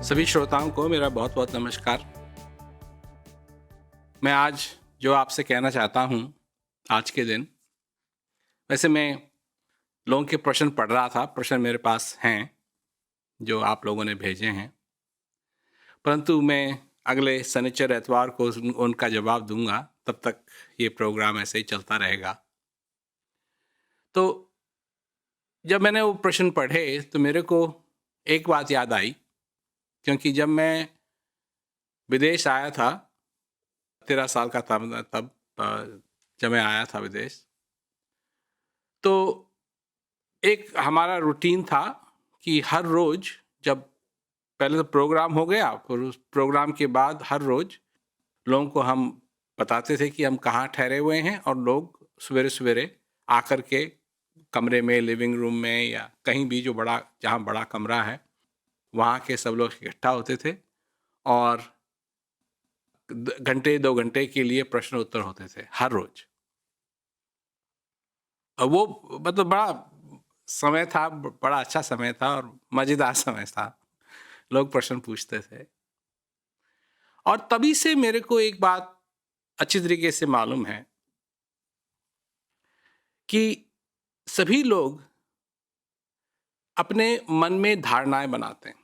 सभी श्रोताओं को मेरा बहुत बहुत नमस्कार। मैं आज जो आपसे कहना चाहता हूँ आज के दिन, वैसे मैं लोगों के प्रश्न पढ़ रहा था, प्रश्न मेरे पास हैं जो आप लोगों ने भेजे हैं, परंतु मैं अगले शनिचर एतवार को उनका जवाब दूंगा। तब तक ये प्रोग्राम ऐसे ही चलता रहेगा। तो जब मैंने वो प्रश्न पढ़े तो मेरे को एक बात याद आई, क्योंकि जब मैं विदेश आया था, 13 साल का था मैं तब, जब मैं आया था विदेश, तो एक हमारा रूटीन था कि हर रोज, जब पहले तो प्रोग्राम हो गया, फिर उस प्रोग्राम के बाद हर रोज लोगों को हम बताते थे कि हम कहाँ ठहरे हुए हैं, और लोग सवेरे सवेरे आकर के कमरे में, लिविंग रूम में या कहीं भी जो बड़ा, जहाँ बड़ा कमरा है, वहाँ के सब लोग इकट्ठा होते थे और घंटे 2 घंटे के लिए प्रश्न उत्तर होते थे हर रोज। और वो मतलब बड़ा समय था, बड़ा अच्छा समय था और मजेदार समय था। लोग प्रश्न पूछते थे और तभी से मेरे को एक बात अच्छी तरीके से मालूम है कि सभी लोग अपने मन में धारणाएं बनाते हैं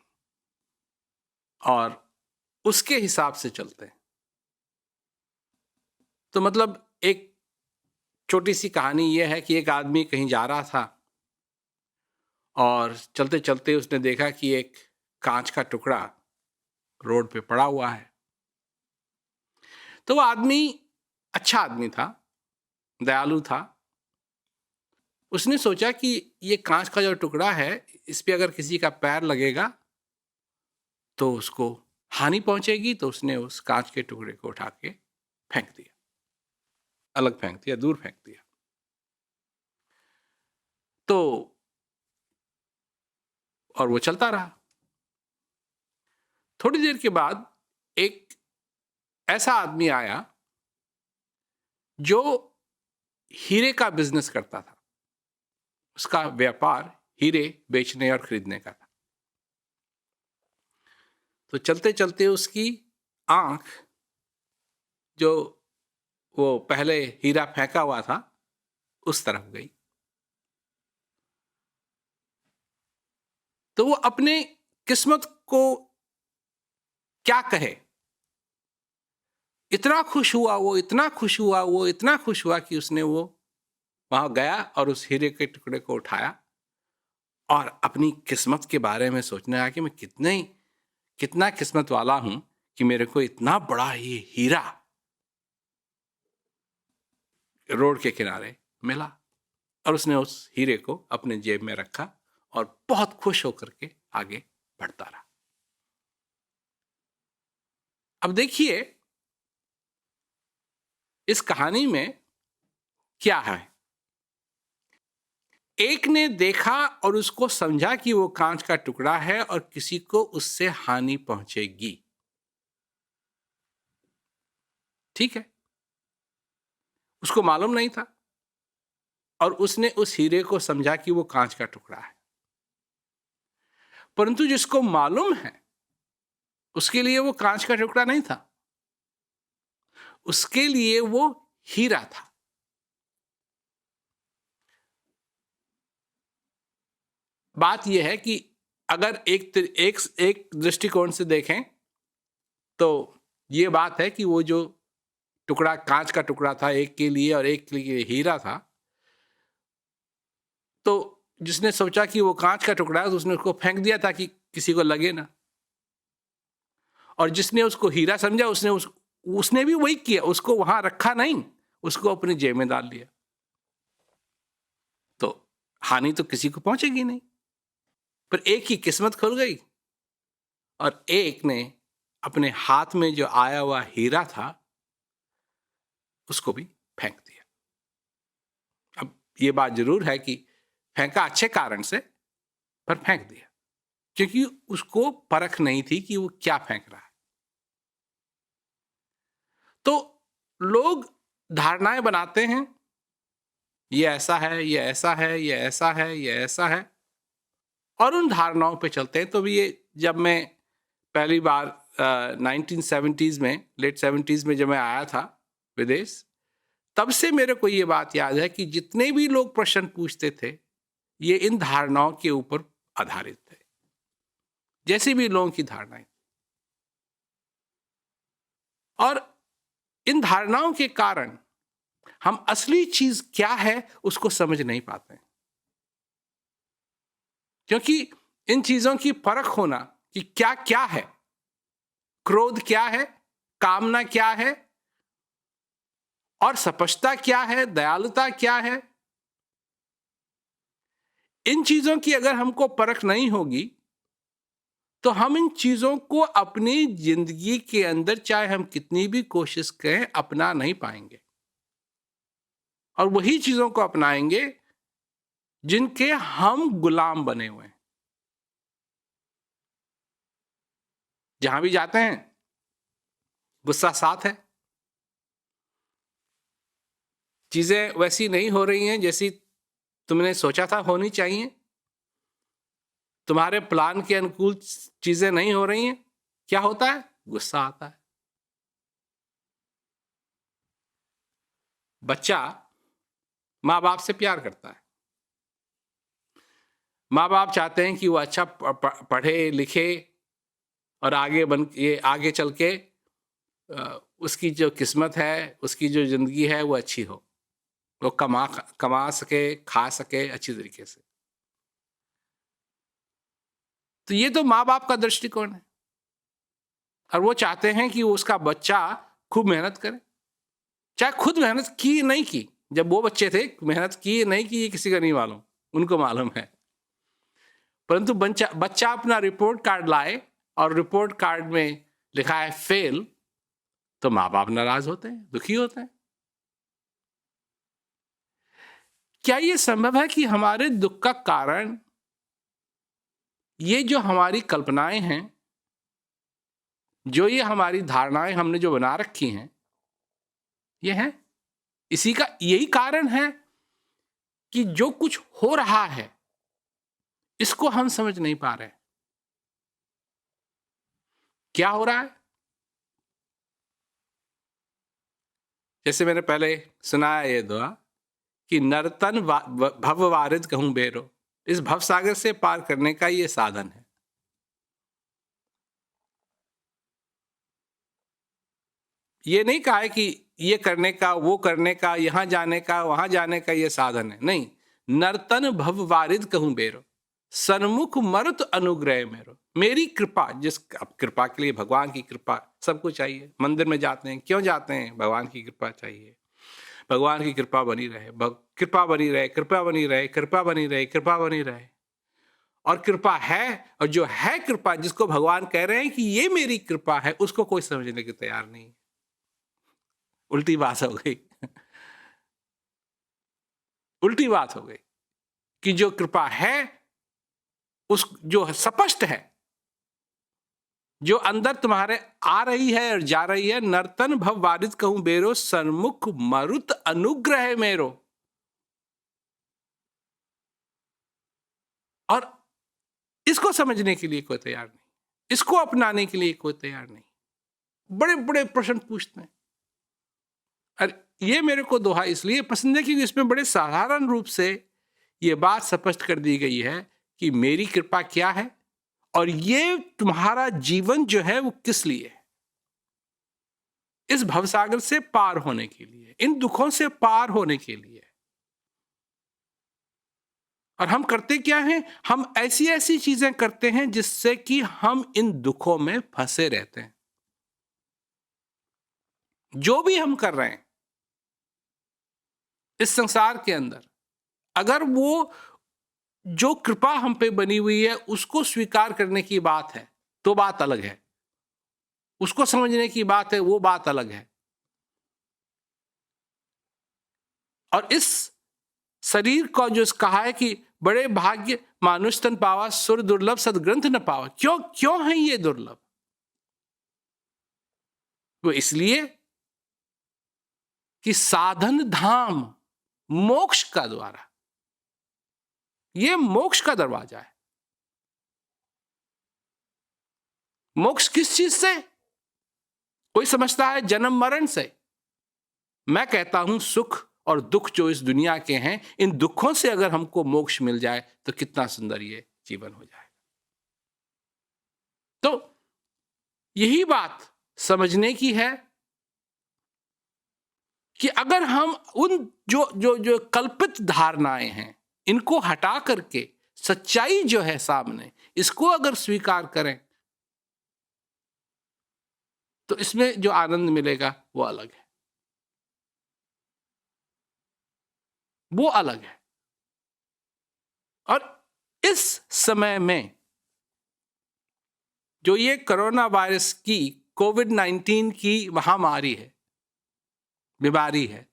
और उसके हिसाब से चलते हैं। तो मतलब एक छोटी सी कहानी यह है कि एक आदमी कहीं जा रहा था और चलते चलते उसने देखा कि एक कांच का टुकड़ा रोड पे पड़ा हुआ है। तो वो आदमी अच्छा आदमी था, दयालु था। उसने सोचा कि ये कांच का जो टुकड़ा है, इस पे अगर किसी का पैर लगेगा तो उसको हानि पहुंचेगी, तो उसने उस कांच के टुकड़े को उठा के फेंक दिया, अलग फेंक दिया, दूर फेंक दिया। तो और वो चलता रहा। थोड़ी देर के बाद एक ऐसा आदमी आया जो हीरे का बिजनेस करता था। उसका व्यापार हीरे बेचने और खरीदने का था। तो चलते चलते उसकी आंख, जो वो पहले हीरा फेंका हुआ था, उस तरफ गई। तो वो अपने किस्मत को क्या कहे, इतना खुश हुआ वो, इतना खुश हुआ वो, इतना खुश हुआ कि उसने वो वहां गया और उस हीरे के टुकड़े को उठाया और अपनी किस्मत के बारे में सोचने लगा कि मैं कितना किस्मत वाला हूं कि मेरे को इतना बड़ा ये हीरा रोड के किनारे मिला। और उसने उस हीरे को अपने जेब में रखा और बहुत खुश होकर के आगे बढ़ता रहा। अब देखिए इस कहानी में क्या है। एक ने देखा और उसको समझा कि वो कांच का टुकड़ा है और किसी को उससे हानि पहुंचेगी। ठीक है, उसको मालूम नहीं था और उसने उस हीरे को समझा कि वो कांच का टुकड़ा है। परंतु जिसको मालूम है उसके लिए वो कांच का टुकड़ा नहीं था, उसके लिए वो हीरा था। बात यह है कि अगर एक दृष्टिकोण से देखें तो ये बात है कि वो जो टुकड़ा कांच का टुकड़ा था, एक के लिए और एक के लिए हीरा था, तो जिसने सोचा कि वो कांच का टुकड़ा है तो उसने उसको फेंक दिया ताकि किसी को लगे ना। और जिसने उसको हीरा समझा उसने भी वही किया, उसको वहां रखा नहीं, उसको अपनी जेब में डाल लिया। तो हानि तो किसी को पहुंचेगी नहीं, पर एक की किस्मत खुल गई और एक ने अपने हाथ में जो आया हुआ हीरा था उसको भी फेंक दिया। अब ये बात जरूर है कि फेंका अच्छे कारण से, पर फेंक दिया क्योंकि उसको परख नहीं थी कि वो क्या फेंक रहा है। तो लोग धारणाएं बनाते हैं, ये ऐसा है, ये ऐसा है, ये ऐसा है, ये ऐसा है, और उन धारणाओं पे चलते हैं। तो भी ये जब मैं पहली बार 1970s में, लेट 70s में जब मैं आया था विदेश, तब से मेरे को ये बात याद है कि जितने भी लोग प्रश्न पूछते थे ये इन धारणाओं के ऊपर आधारित थे, जैसे भी लोगों की धारणाएं। और इन धारणाओं के कारण हम असली चीज क्या है उसको समझ नहीं पाते, क्योंकि इन चीजों की परख होना कि क्या क्या है, क्रोध क्या है, कामना क्या है, और स्पष्टता क्या है, दयालुता क्या है, इन चीजों की अगर हमको परख नहीं होगी तो हम इन चीजों को अपनी जिंदगी के अंदर चाहे हम कितनी भी कोशिश करें अपना नहीं पाएंगे, और वही चीजों को अपनाएंगे जिनके हम गुलाम बने हुए हैं। जहां भी जाते हैं गुस्सा साथ है, चीजें वैसी नहीं हो रही हैं जैसी तुमने सोचा था होनी चाहिए, तुम्हारे प्लान के अनुकूल चीजें नहीं हो रही हैं, क्या होता है? गुस्सा आता है। बच्चा माँ बाप से प्यार करता है, माँ बाप चाहते हैं कि वो अच्छा पढ़े लिखे और आगे चल के उसकी जो किस्मत है, उसकी जो जिंदगी है वो अच्छी हो, वो कमा सके, खा सके अच्छी तरीके से। तो ये तो माँ बाप का दृष्टिकोण है, और वो चाहते हैं कि उसका बच्चा खूब मेहनत करे, चाहे खुद मेहनत की नहीं की, जब वो बच्चे थे मेहनत की नहीं की ये किसी का नहीं मालूम, उनको मालूम है, परंतु बच्चा अपना रिपोर्ट कार्ड लाए और रिपोर्ट कार्ड में लिखा है फेल, तो माँ बाप नाराज होते हैं, दुखी होते हैं। क्या ये संभव है कि हमारे दुख का कारण ये जो हमारी कल्पनाएं हैं, जो ये हमारी धारणाएं हमने जो बना रखी हैं, ये हैं, इसी का यही कारण है कि जो कुछ हो रहा है इसको हम समझ नहीं पा रहे। क्या हो रहा है? जैसे मैंने पहले सुनाया ये दुआ कि नर्तन भव वारिद कहूं बेरो, इस भव सागर से पार करने का ये साधन है। ये नहीं कहा है कि ये करने का, वो करने का, यहां जाने का, वहां जाने का ये साधन है, नहीं। नर्तन भव वारिद कहूं बेरो, सन्मुख मरुत अनुग्रह मेरो, मेरी कृपा, अब कृपा के लिए भगवान की कृपा सबको चाहिए। मंदिर में जाते हैं, क्यों जाते हैं? भगवान की कृपा चाहिए, भगवान की कृपा बनी रहे, कृपा बनी रहे, कृपा बनी रहे, कृपा बनी रहे, कृपा बनी रहे। और कृपा है, और जो है कृपा, जिसको भगवान कह रहे हैं कि ये मेरी कृपा है, उसको कोई समझने के तैयार नहीं। उल्टी बात हो गई उल्टी बात हो गई कि जो कृपा है, उस जो स्पष्ट है, जो अंदर तुम्हारे आ रही है और जा रही है, नर्तन भव वारिद कहूं बेरो, सन्मुख मरुत अनुग्रह मेरो, और इसको समझने के लिए कोई तैयार नहीं, इसको अपनाने के लिए कोई तैयार नहीं। बड़े बड़े प्रश्न पूछते हैं। और ये मेरे को दोहा इसलिए पसंद है क्योंकि इसमें बड़े साधारण रूप से ये बात स्पष्ट कर दी गई है कि मेरी कृपा क्या है, और ये तुम्हारा जीवन जो है वो किस लिए है। इस भवसागर से पार होने के लिए, इन दुखों से पार होने के लिए। और हम करते क्या हैं? हम ऐसी ऐसी चीजें करते हैं जिससे कि हम इन दुखों में फंसे रहते हैं। जो भी हम कर रहे हैं इस संसार के अंदर, अगर वो जो कृपा हम पे बनी हुई है उसको स्वीकार करने की बात है तो बात अलग है, उसको समझने की बात है वो बात अलग है। और इस शरीर को जो कहा है कि बड़े भाग्य मानुष तन पावा, सुर दुर्लभ सदग्रंथ न पावा। क्यों है ये दुर्लभ? वो इसलिए कि साधन धाम मोक्ष का द्वारा, ये मोक्ष का दरवाजा है। मोक्ष किस चीज से? कोई समझता है जन्म मरण से। मैं कहता हूं सुख और दुख जो इस दुनिया के हैं, इन दुखों से अगर हमको मोक्ष मिल जाए तो कितना सुंदर ये जीवन हो जाए। तो यही बात समझने की है कि अगर हम उन जो जो जो कल्पित धारणाएं हैं, इनको हटा करके सच्चाई जो है सामने, इसको अगर स्वीकार करें तो इसमें जो आनंद मिलेगा वो अलग है, वो अलग है। और इस समय में जो ये कोरोना वायरस की कोविड-19 की महामारी है, बीमारी है,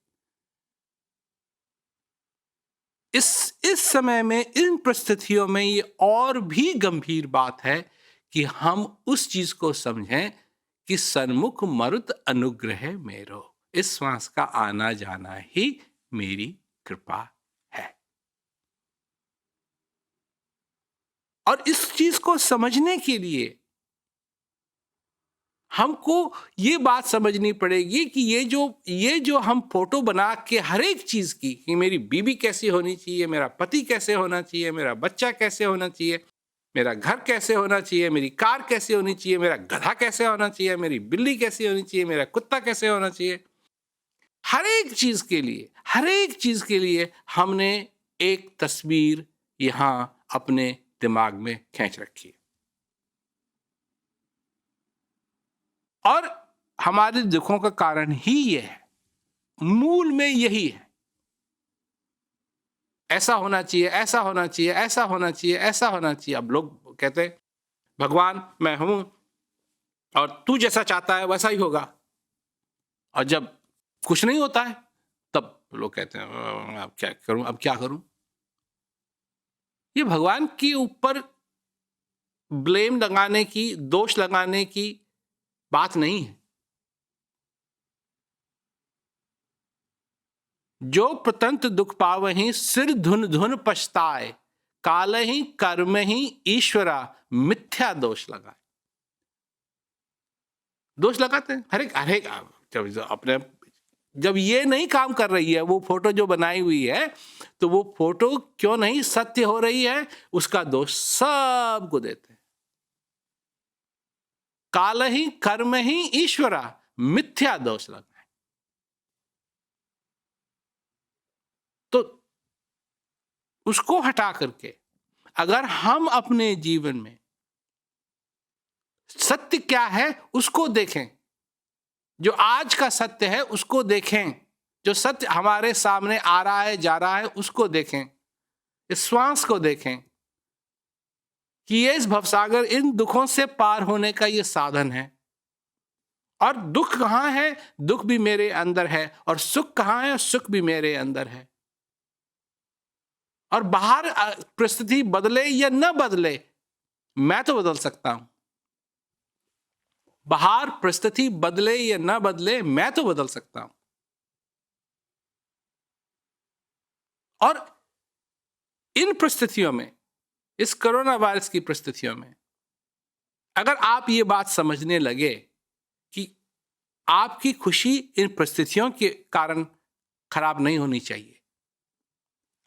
इस समय में, इन परिस्थितियों में ये और भी गंभीर बात है कि हम उस चीज को समझें कि सन्मुख मरुत अनुग्रह मेरो, इस श्वास का आना जाना ही मेरी कृपा है। और इस चीज को समझने के लिए हमको ये बात समझनी पड़ेगी कि ये जो हम फोटो बना के हर एक चीज की, कि मेरी बीवी कैसी होनी चाहिए, मेरा पति कैसे होना चाहिए, मेरा बच्चा कैसे होना चाहिए, मेरा घर कैसे होना चाहिए, मेरी कार कैसे होनी चाहिए, मेरा गधा कैसे होना चाहिए, मेरी बिल्ली कैसी होनी चाहिए, मेरा कुत्ता कैसे होना चाहिए, हर एक चीज के लिए हमने एक तस्वीर यहां अपने दिमाग में खींच रखी है। और हमारे दुखों का कारण ही ये है, मूल में यही है। ऐसा होना चाहिए, ऐसा होना चाहिए, ऐसा होना चाहिए, ऐसा होना चाहिए। अब लोग कहते हैं भगवान मैं हूं और तू जैसा चाहता है वैसा ही होगा, और जब कुछ नहीं होता है तब लोग कहते हैं अब क्या करूं, अब क्या करूं। ये भगवान के ऊपर ब्लेम लगाने की, दोष लगाने की बात नहीं है। जो प्रतंत दुख पावहि सिर धुन धुन पछताए, काल ही कर्म ही ईश्वरा मिथ्या दोष लगाए। दोष लगाते हैं हर एक अपने, जब ये नहीं काम कर रही है वो फोटो जो बनाई हुई है, तो वो फोटो क्यों नहीं सत्य हो रही है, उसका दोष सबको देते हैं। काल ही कर्म ही ईश्वरा मिथ्या दोष लगाए। तो उसको हटा करके अगर हम अपने जीवन में सत्य क्या है उसको देखें, जो आज का सत्य है उसको देखें, जो सत्य हमारे सामने आ रहा है जा रहा है उसको देखें, इस श्वास को देखें कि ये इस भवसागर, इन दुखों से पार होने का ये साधन है। और दुख कहां है? दुख भी मेरे अंदर है। और सुख कहां है? सुख भी मेरे अंदर है। और बाहर परिस्थिति बदले या न बदले, मैं तो बदल सकता हूं। बाहर परिस्थिति बदले या न बदले, मैं तो बदल सकता हूं। और इन परिस्थितियों में, इस कोरोना वायरस की परिस्थितियों में, अगर आप ये बात समझने लगे कि आपकी खुशी इन परिस्थितियों के कारण खराब नहीं होनी चाहिए,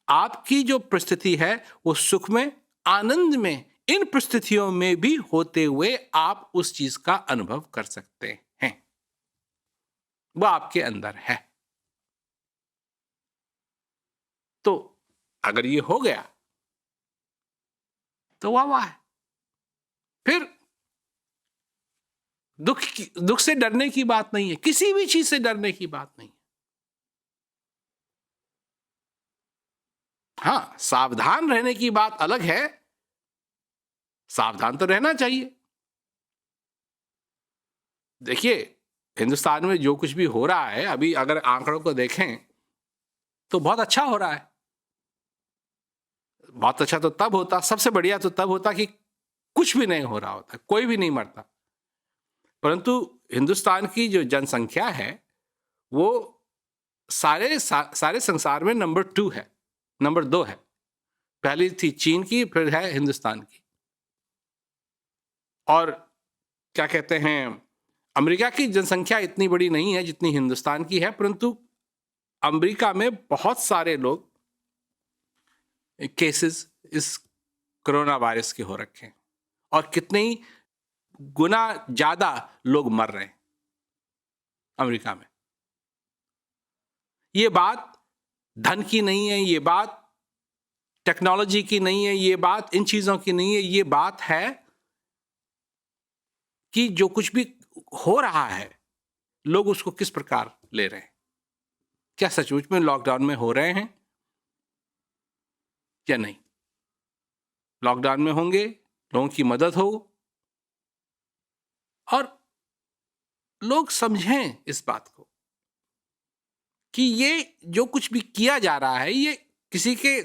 आपकी जो परिस्थिति है वो सुख में, आनंद में, इन परिस्थितियों में भी होते हुए आप उस चीज का अनुभव कर सकते हैं, वो आपके अंदर है। तो अगर ये हो गया तो वाह वाह है। फिर दुख से डरने की बात नहीं है, किसी भी चीज से डरने की बात नहीं है। हाँ, सावधान रहने की बात अलग है, सावधान तो रहना चाहिए। देखिए, हिंदुस्तान में जो कुछ भी हो रहा है अभी, अगर आंकड़ों को देखें तो बहुत अच्छा हो रहा है। बहुत अच्छा तो तब होता, सबसे बढ़िया तो तब होता कि कुछ भी नहीं हो रहा होता, कोई भी नहीं मरता। परंतु हिंदुस्तान की जो जनसंख्या है वो सारे संसार में नंबर 2 है, नंबर 2 है। पहली थी चीन की, फिर है हिंदुस्तान की। और क्या कहते हैं, अमेरिका की जनसंख्या इतनी बड़ी नहीं है जितनी हिंदुस्तान की है, परंतु अमेरिका में बहुत सारे लोग केसेस इस कोरोना वायरस के हो रखे हैं और कितने ही गुना ज्यादा लोग मर रहे हैं अमेरिका में। ये बात धन की नहीं है, ये बात टेक्नोलॉजी की नहीं है, ये बात इन चीजों की नहीं है, ये बात है कि जो कुछ भी हो रहा है लोग उसको किस प्रकार ले रहे हैं। क्या सचमुच में लॉकडाउन में हो रहे हैं या नहीं? लॉकडाउन में होंगे, लोगों की मदद हो और लोग समझें इस बात को कि ये जो कुछ भी किया जा रहा है ये किसी के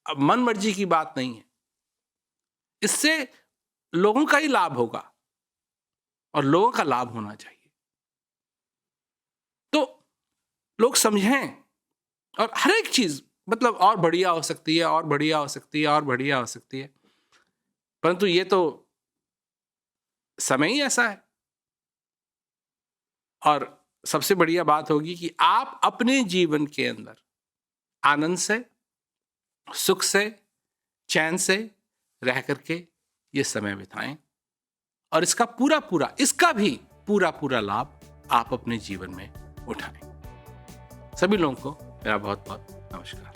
मन मर्जी की बात नहीं है, इससे लोगों का ही लाभ होगा और लोगों का लाभ होना चाहिए। तो लोग समझें और हर एक चीज मतलब और बढ़िया हो सकती है, और बढ़िया हो सकती है, और बढ़िया हो सकती है, परंतु ये तो समय ही ऐसा है। और सबसे बढ़िया बात होगी कि आप अपने जीवन के अंदर आनंद से, सुख से, चैन से रह करके ये समय बिताएं और इसका भी पूरा लाभ आप अपने जीवन में उठाएं। सभी लोगों को मेरा बहुत बहुत नमस्कार।